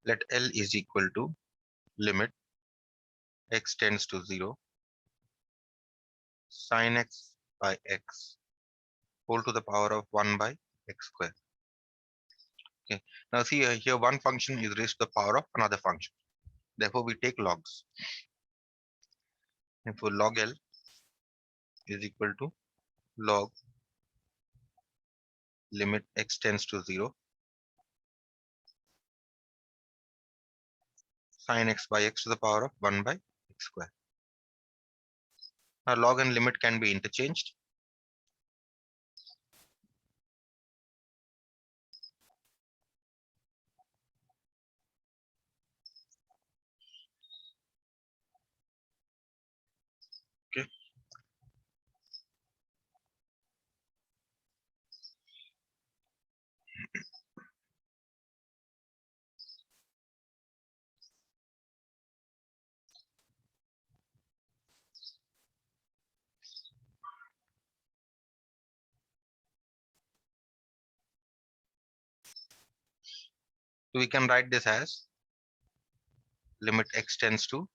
Let L is equal to limit x tends to 0 sin x by x whole to the power of 1 by x square. Okay. Now see here one function is raised to the power of another function. Therefore we take logs. Therefore log L is equal to log limit x tends to 0 sin x by x to the power of 1 by x square. Now log and limit can be interchanged. Okay. So we can write this as limit x tends to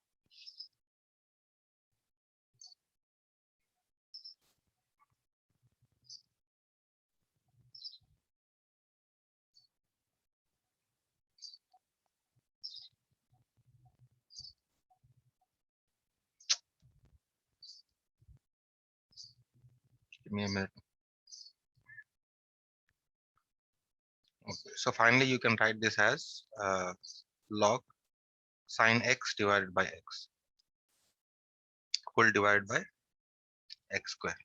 give me a minute. Okay. So finally you can write this as log sin x divided by x whole divided by x square.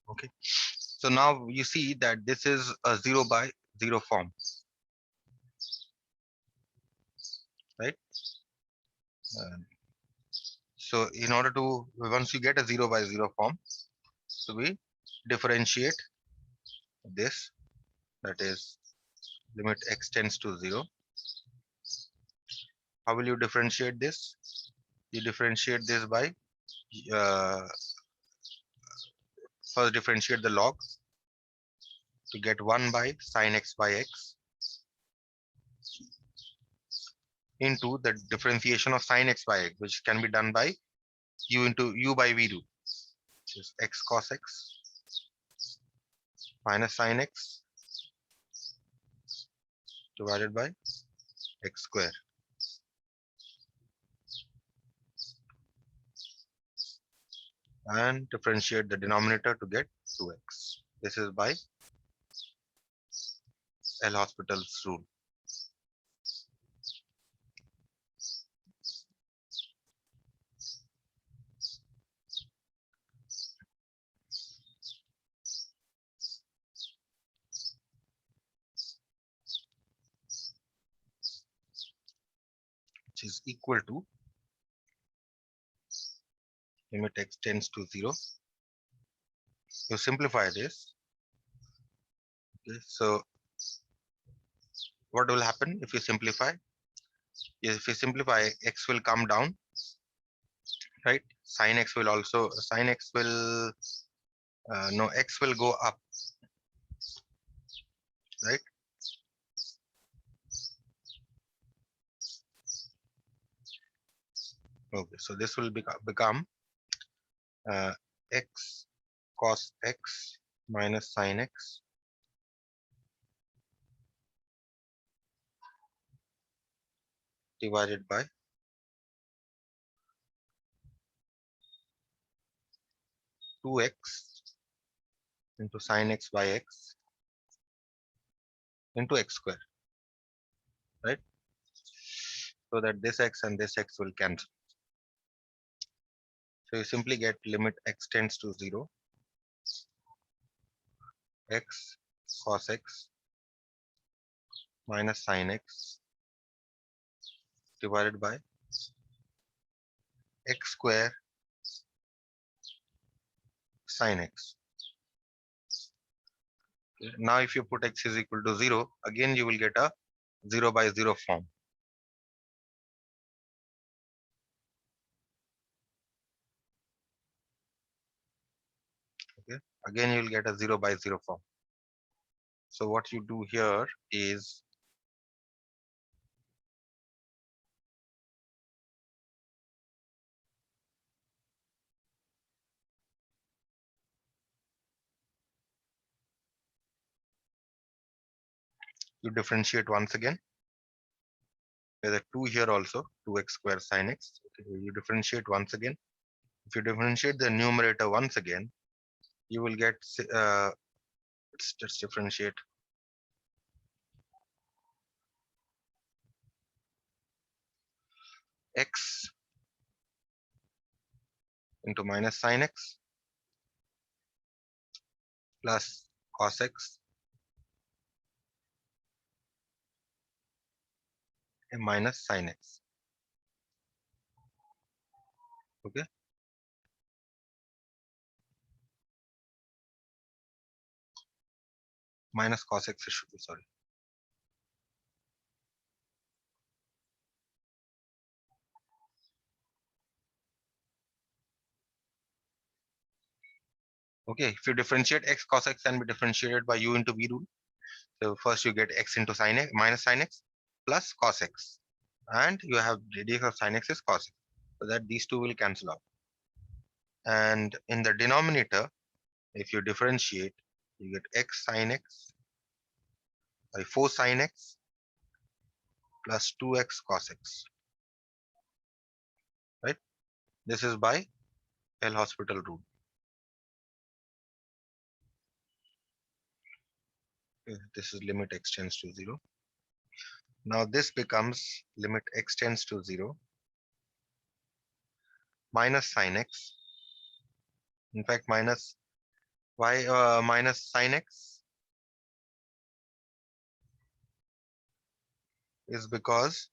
Okay. So now you see that this is a 0 by 0 form, right? Uh, so in order to, once you get a 0 by 0 form, so we differentiate this, that is limit x tends to 0. How will you differentiate this? You differentiate this by uh, first differentiate the log to get 1 by sin x by x into the differentiation of sin x by x, which can be done by u into u by v2, which is x cos x minus sin x divided by x square, and differentiate the denominator to get 2x. This is by L'Hospital's rule. Which is equal to limit x tends to 0. You simplify this. Okay, so what will happen if you simplify? If you simplify, x will come down, right? Sin x will also, sin x will, no, x will go up, right? Okay, so this will become x cos x minus sin x divided by 2x into sin x by x into x square, right? So that this x and this x will cancel. So you simply get limit x tends to 0, x cos x minus sin x divided by x square sin x. Okay. Now if you put x is equal to 0, again you will get a 0 by 0 form. Okay. Again you will get a 0 by 0 form. So what you do here is You differentiate once again. There's a 2 here also, 2x square sine x. Okay, you differentiate once again. If you differentiate the numerator once again, you will get, let's just differentiate x into minus sine x plus cos x and minus sine x. Okay. Minus cos x should be, sorry. Okay, if you differentiate x, cos x can be differentiated by u into v rule. So first you get x into sine x minus sine x plus cos x, and you have dx of sine x is cos x, so that these two will cancel out. And in the denominator, if you differentiate, you get x sine x, 4 sine x plus 2x cos x, right? This is by L'Hospital rule. Okay, this is limit x tends to 0. Now this becomes limit x tends to 0 minus sine x. In fact, minus y minus sine x is because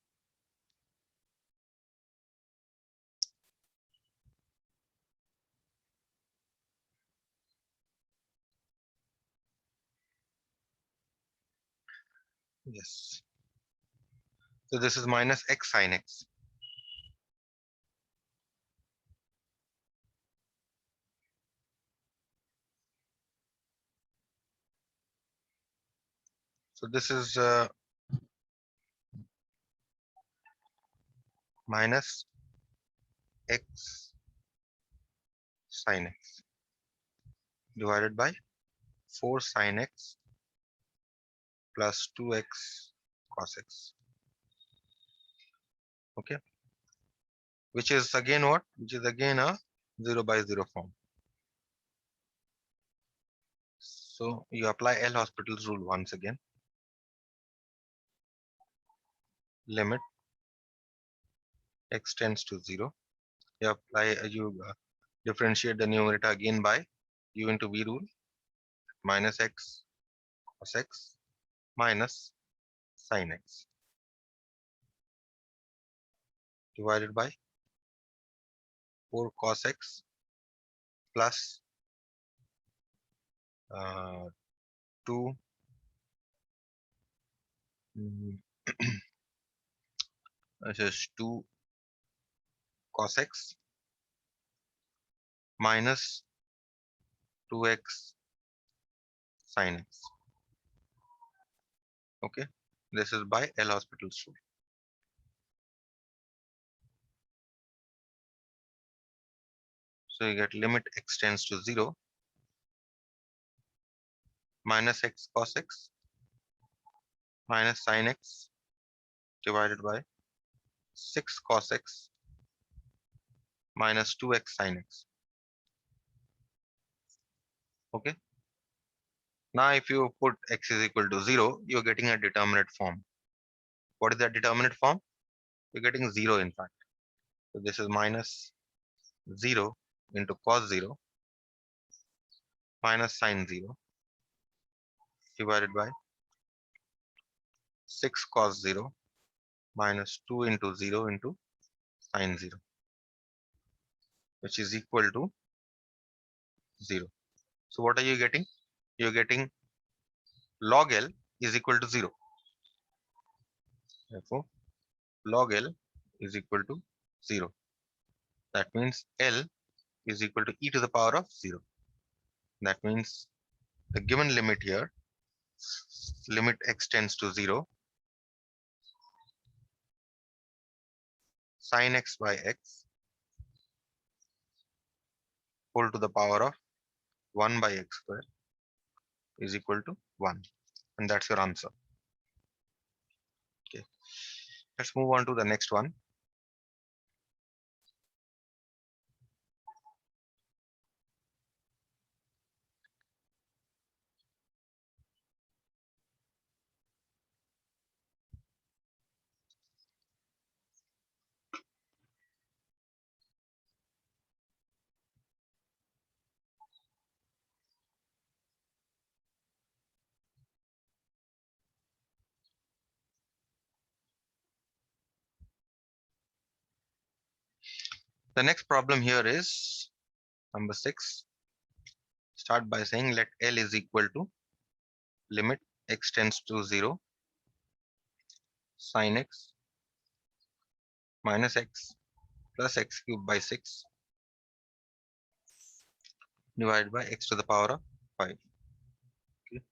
yes. So this is minus x sine x. So this is minus x sine x divided by 4 sine x plus 2x cos x. Okay, which is again what? Which is again a 0 by 0 form. So you apply L'Hospital's rule once again. Limit x tends to 0. You apply differentiate the numerator again by u into v rule, minus x cos x minus sine x divided by 4 cos x plus 2 this is 2 cos x minus 2x sine x. Okay, this is by L'Hospital's rule. So you get limit x tends to 0 minus x cos x minus sine x divided by 6 cos x minus 2x sine x. Okay. Now if you put x is equal to 0, you're getting a determinate form. What is that determinate form? You're getting 0 in fact. So this is minus 0 into cos 0 minus sine 0 divided by 6 cos 0 minus 2 into 0 into sine 0, which is equal to 0. So what are you getting? You're getting log L is equal to 0. Therefore, log L is equal to 0. That means L is equal to e to the power of 0. That means the given limit here, limit x tends to 0, sine x by x whole to the power of 1 by x square is equal to 1. And that's your answer. Let's move on to the next one. The next problem here is number 6. Start by saying let L is equal to limit x tends to 0 sin x minus x plus x cubed by 6 divided by x to the power of 5. Okay.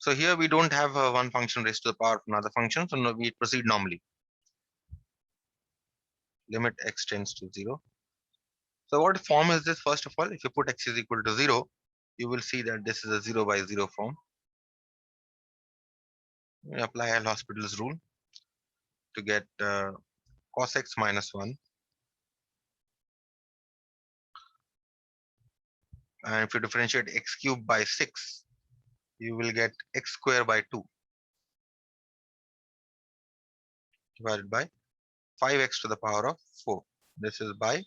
So here we don't have one function raised to the power of another function, so no, we proceed normally. Limit x tends to 0. So what form is this? First of all, if you put x is equal to 0, you will see that this is a 0 by 0 form. We apply L'Hospital's rule to get cos x minus 1. And if you differentiate x cubed by 6, you will get x square by 2 divided by 5x to the power of 4. This is by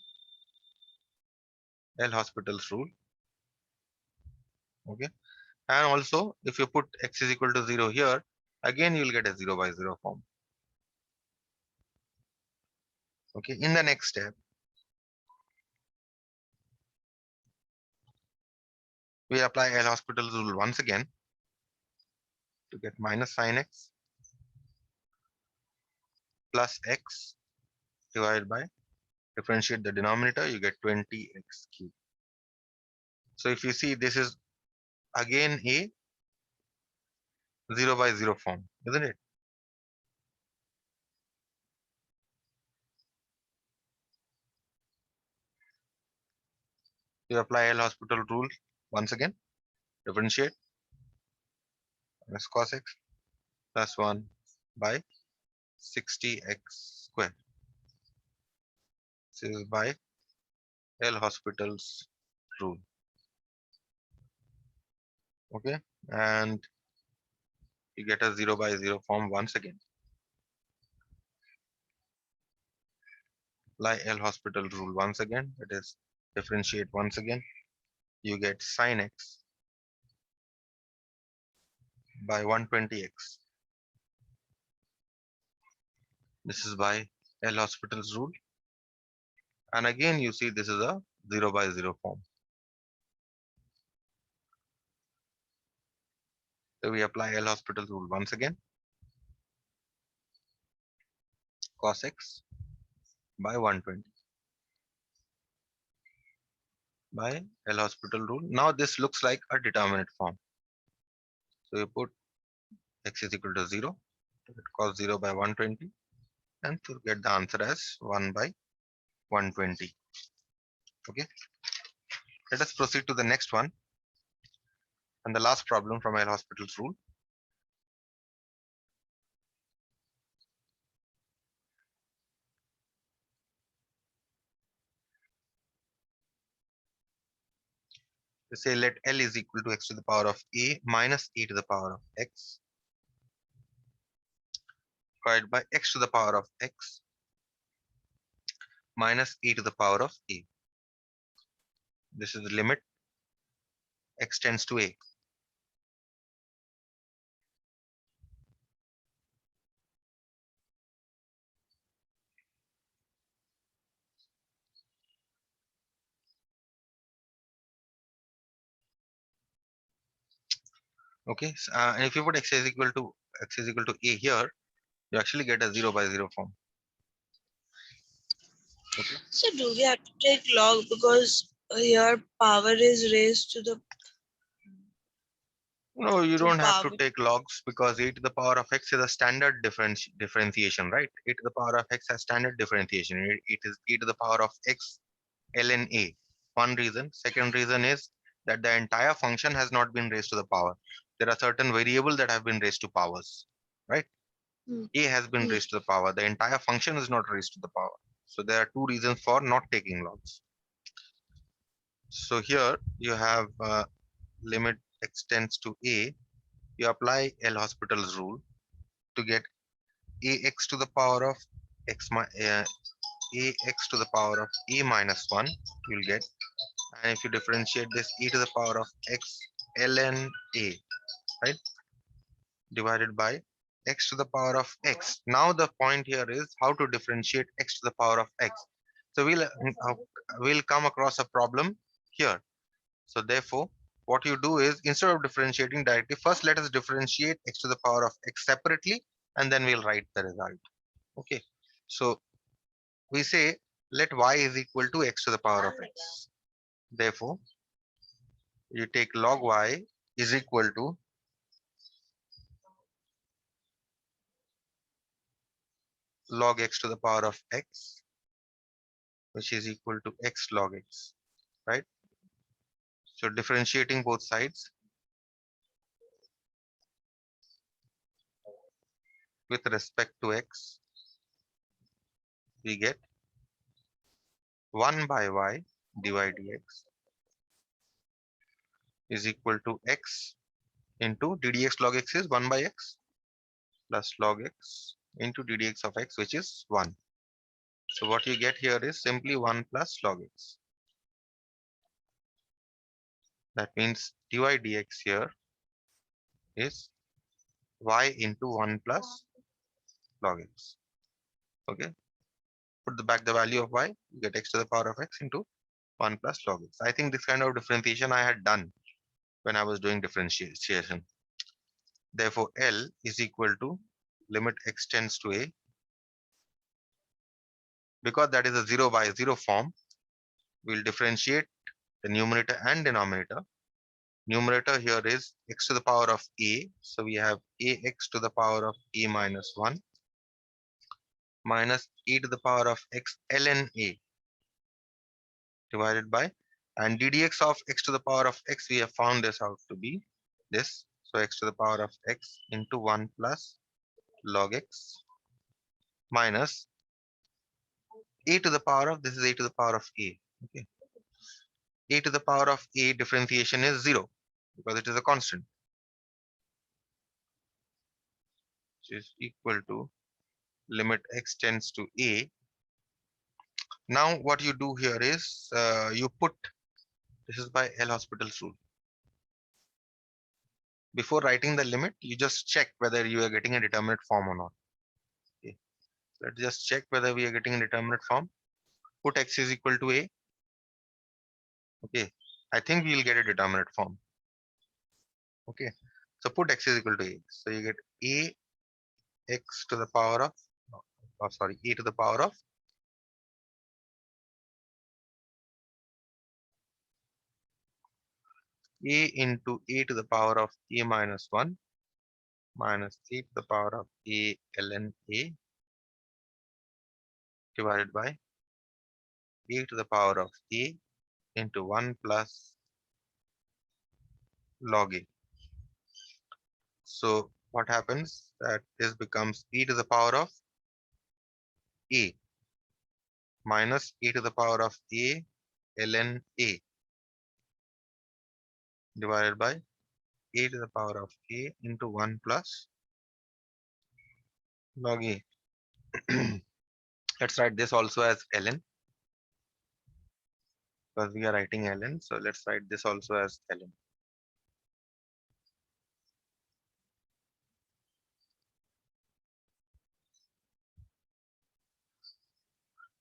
L'Hospital's rule. Okay. And also, if you put x is equal to 0 here, again you will get a 0 by 0 form. Okay. In the next step, we apply L'Hospital's rule once again to get minus sin x plus x divided by, differentiate the denominator, you get 20x cubed. So if you see, this is again a 0 by 0 form, isn't it? You apply L'Hospital rule once again, differentiate minus cos x plus 1 by 60x square. This is by L'Hospital's rule. Okay, and you get a 0 by 0 form once again. Apply L'Hospital rule once again, that is differentiate once again, you get sin x by 120x. This is by L'Hospital's rule. And again, you see this is a 0 by 0 form. So we apply L'Hospital's rule once again. Cos x by 120 by L'Hospital rule. Now this looks like a determinate form. So you put x is equal to 0, cos 0 by 120, and to get the answer as 1 by 120. Okay. Let us proceed to the next one and the last problem from L'Hospital's rule. We say let L is equal to x to the power of a minus a to the power of x divided by x to the power of x minus e to the power of a. This is the limit x tends to a. Okay, and if you put x is equal to a here, you actually get a 0 by 0 form. Okay. So do we have to take log because here power is raised to the No, you don't have to power. take logs because e to the power of x is a standard differentiation, right? E to the power of x has standard differentiation. It is e to the power of x ln a. One reason. Second reason is that the entire function has not been raised to the power. There are certain variables that have been raised to powers, right? A has been raised to the power. The entire function is not raised to the power. So there are two reasons for not taking logs. So here you have limit extends to A. You apply L'Hospital's rule to get ax to the power of ax to the power of a minus 1 you'll get, and if you differentiate this, e to the power of x ln a, right, divided by x to the power of x. Now the point here is how to differentiate x to the power of x. So we'll come across a problem here. So therefore what you do is, instead of differentiating directly, first let us differentiate x to the power of x separately, and then we'll write the result. Okay, so we say let y is equal to x to the power of x. Therefore you take log y is equal to log x to the power of x, which is equal to x log x, right? So differentiating both sides with respect to x, we get 1 by y dy dx is equal to x into ddx log x is 1 by x plus log x into ddx of x, which is 1. So what you get here is simply 1 plus log x. That means dy dx here is y into 1 plus log x. Okay, put back the value of y, you get x to the power of x into 1 plus log x. I think this kind of differentiation I had done when I was doing differentiation. Therefore L is equal to limit x tends to a, because that is a 0 by 0 form, we'll differentiate the numerator and denominator. Numerator here is x to the power of a, so we have ax to the power of a minus 1 minus e to the power of x ln a divided by, and ddx of x to the power of x, we have found this out to be this. So x to the power of x into 1 plus log x minus a to the power of, this is a to the power of a. Okay, a to the power of a differentiation is 0 because it is a constant, which is equal to limit x tends to a. Now what you do here is you put, this is by L'Hospital's rule. Before writing the limit, you just check whether you are getting a determinate form or not. Okay. Let's just check whether we are getting a determinate form. Put x is equal to a. Okay, I think we will get a determinate form. Okay, so put x is equal to a. So you get a x to the power of, sorry, e to the power of a into a to the power of a minus 1 minus e to the power of a ln a divided by e to the power of a into 1 plus log a. So what happens, that this becomes e to the power of a minus e to the power of a ln a divided by a to the power of a into 1 plus log a. Let's write this also as ln, because we are writing ln. So let's write this also as ln.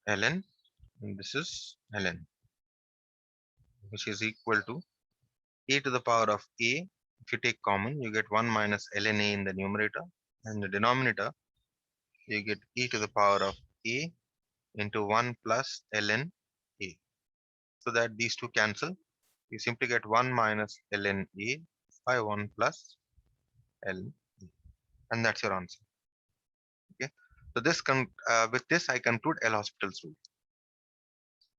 ln, and this is ln, which is equal to a to the power of a. If you take common, you get 1 minus ln a in the numerator, and the denominator you get e to the power of a into 1 plus ln a. So that these two cancel, you simply get 1 minus ln a by 1 plus ln a, and that's your answer. Okay, so this with this I conclude L'Hospital's rule.